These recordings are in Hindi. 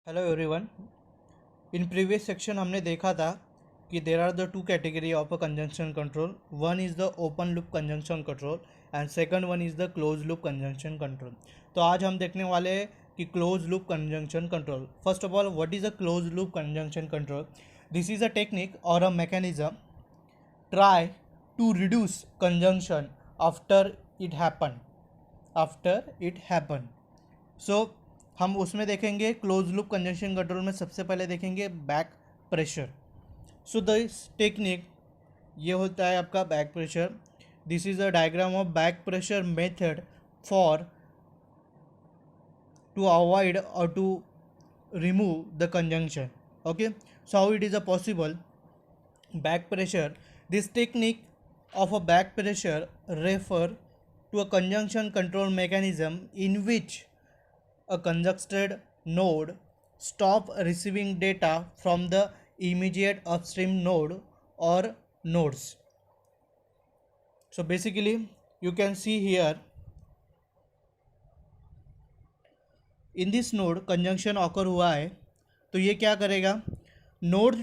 Hello everyone. In previous section हमने देखा था कि there are the two category of a congestion control. One is the open loop congestion control and second one is the close loop congestion control. तो आज हम देखने वाले हैं कि close loop congestion control. First of all, what is a close loop congestion control? This is a technique or a mechanism try to reduce congestion after it happen सो हम उसमें देखेंगे क्लोज लूप कंजंक्शन कंट्रोल में सबसे पहले देखेंगे back pressure. So this technique ये होता है आपका back pressure. This is a diagram of back pressure method for to avoid और to remove the conjunction. Okay, so how it is a possible back pressure? This technique of a back pressure refer to a conjunction control mechanism in which a conjuncted node stop receiving data from the immediate upstream node or nodes. So basically you can see here in this node conjunction occur हुआ है तो ये क्या करेगा, node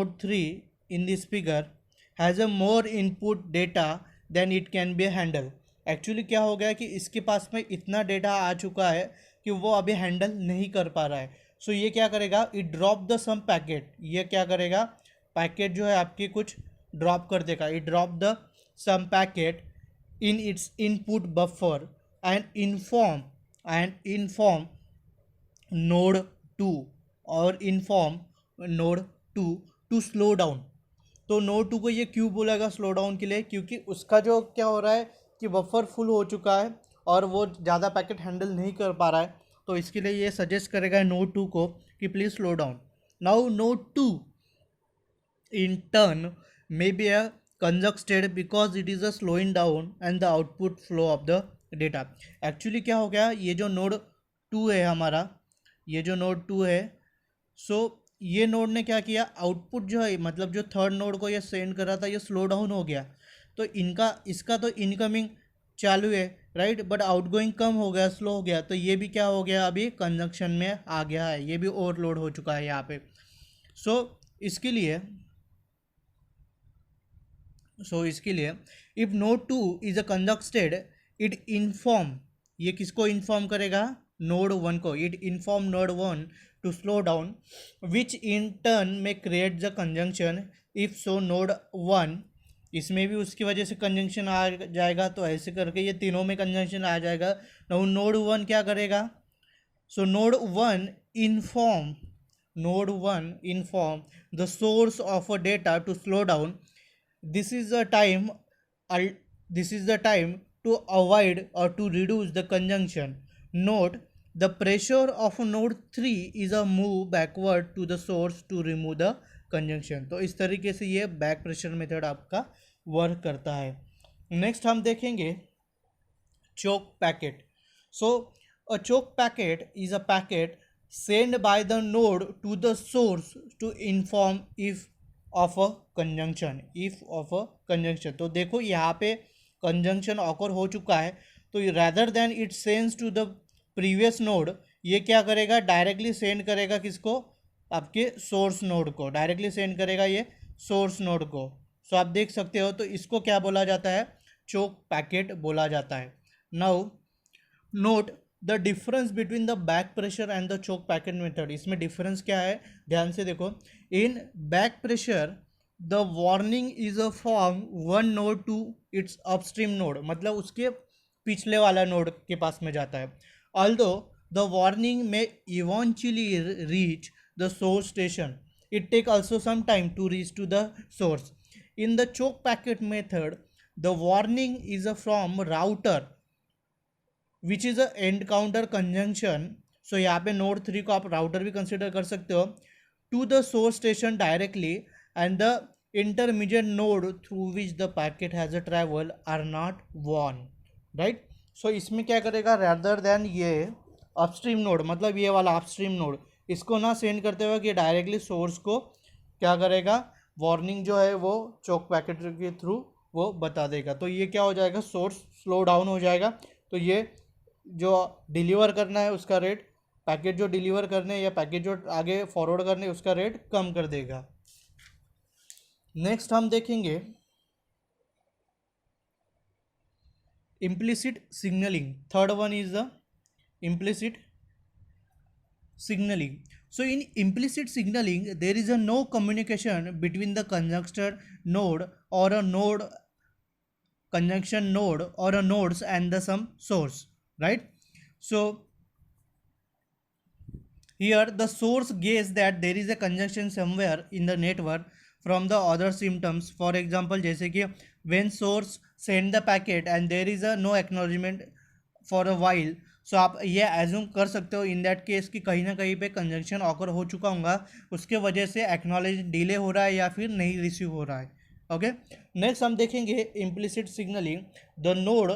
three in this figure has a more input data then it can be handle. Actually क्या हो गया कि इसके पास में इतना डेटा आ चुका है कि वो अभी हैंडल नहीं कर पा रहा है। सो ये क्या करेगा, it drop the some packet. ये क्या करेगा, पैकेट जो है आपकी कुछ ड्रॉप कर देगा। It drop the some packet in its input buffer and inform node 2 और inform node 2 to slow down। तो नोड 2 को ये क्यों बोलेगा स्लो डाउन के लिए, क्योंकि उसका जो क्या हो रहा है कि बफर फुल हो चुका है और वो ज़्यादा पैकेट हैंडल नहीं कर पा रहा है। तो इसके लिए ये सजेस्ट करेगा नोड 2 को कि please slow down. Now node 2 in turn may be a congested because it is a slowing down and the output flow of the data। Actually क्या हो गया, ये जो नोड 2 है हमारा, ये जो नोड 2 है, सो ये नोड ने क्या किया, आउटपुट जो है मतलब जो थर्ड नोड को ये सेंड कर रहा था ये स्लो डाउन हो गया। तो इसका तो इनकमिंग चालू है राइट, बट आउटगोइंग कम हो गया, स्लो हो गया। तो ये भी क्या हो गया, अभी कंजंक्शन में आ गया है, ये भी ओवरलोड हो चुका है यहाँ पे। इसके लिए if node 2 is a congested it inform, ये किसको इन्फॉर्म करेगा, नोड 1 को। It inform node 1 to slow down which in turn में create the congestion. If so node 1, इसमें भी उसकी वजह से कंजंक्शन आ जाएगा। तो ऐसे करके ये तीनों में कंजंक्शन आ जाएगा। नोड 1 क्या करेगा, so node 1 inform the source of a data to slow down. this is the time this is the time to avoid or to reduce the conjunction. Note the pressure of node 3 is a move backward to the source to remove the conjunction। तो इस तरीके से ये बैक प्रेशर मेथड आपका वर्क करता है। नेक्स्ट हम देखेंगे choke packet। so a choke packet is a packet sent by the node to the source to inform if of a conjunction. तो देखो यहाँ पे कंजंक्शन ऑकर हो चुका है, तो rather than it sends to the previous node, ये क्या करेगा, डायरेक्टली सेंड करेगा किसको, आपके सोर्स नोड को, डायरेक्टली सेंड करेगा ये सोर्स नोड को। सो आप देख सकते हो, तो इसको क्या बोला जाता है, चोक पैकेट बोला जाता है। Now note the difference between the back pressure and the choke packet method. इसमें डिफरेंस क्या है, ध्यान से देखो। In back pressure the warning is a from one node to its upstream node, मतलब उसके पिछले वाला नोड के पास में जाता है। Although the warning may eventually reach the source station, it take also some time to reach to the source. In the choke packet method the warning is a from router which is a encounter congestion. So यहाँ पे नोड 3 को आप राउटर भी कंसिडर कर सकते हो, to the source station directly and the intermediate node through which the packet has a travel are not warned right. So इसमें क्या करेगा, रैदर देन ये अपस्ट्रीम नोड, मतलब ये वाला अपस्ट्रीम नोड, इसको ना सेंड करते हुए कि डायरेक्टली सोर्स को क्या करेगा, वार्निंग जो है वो चोक पैकेट के थ्रू वो बता देगा। तो ये क्या हो जाएगा, सोर्स स्लो डाउन हो जाएगा। तो ये जो डिलीवर करना है उसका रेट, पैकेट जो डिलीवर करने या पैकेट जो आगे फॉरवर्ड करने उसका रेट कम कर देगा। नेक्स्ट हम देखेंगे implicit signaling. Third one is the implicit signaling. So in implicit signaling there is a no communication between the conjunction node or a node conjunction node or a nodes and the some source, right? So here the source guess that there is a conjunction somewhere in the network from the other symptoms. For example जैसे कि when source send the packet and there is a no acknowledgement for a while, सो आप ये एज्यूम कर सकते हो इन दैट केस कि कहीं ना कहीं पे कंजंक्शन ऑकर हो चुका होगा, उसके वजह से एक्नॉलेज डिले हो रहा है या फिर नहीं रिसीव हो रहा है। ओके, नेक्स्ट हम देखेंगे implicit signalling, the node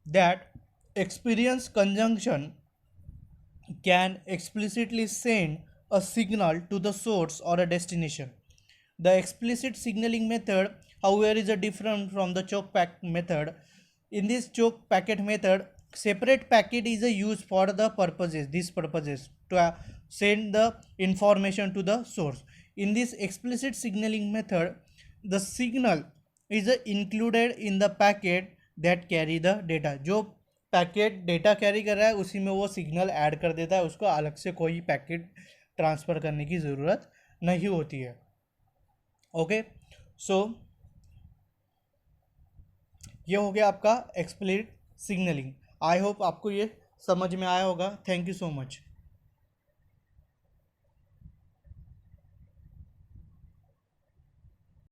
that experience conjunction can explicitly send a signal to the source or a destination. The explicit signaling method, however, is a different from the choke packet method. In this choke packet method, separate packet is a used for the purposes, these purposes, to send the information to the source. In this explicit signaling method, the signal is included in the packet that carry the data. जो पैकेट डेटा कैरी कर रहा है उसी में वो सिग्नल ऐड कर देता है, उसको अलग से कोई पैकेट ट्रांसफ़र करने की ज़रूरत नहीं होती है। ओके, सो ये हो गया आपका एक्सप्लिसिट सिग्नलिंग। आई होप आपको ये समझ में आया होगा। Thank you so much.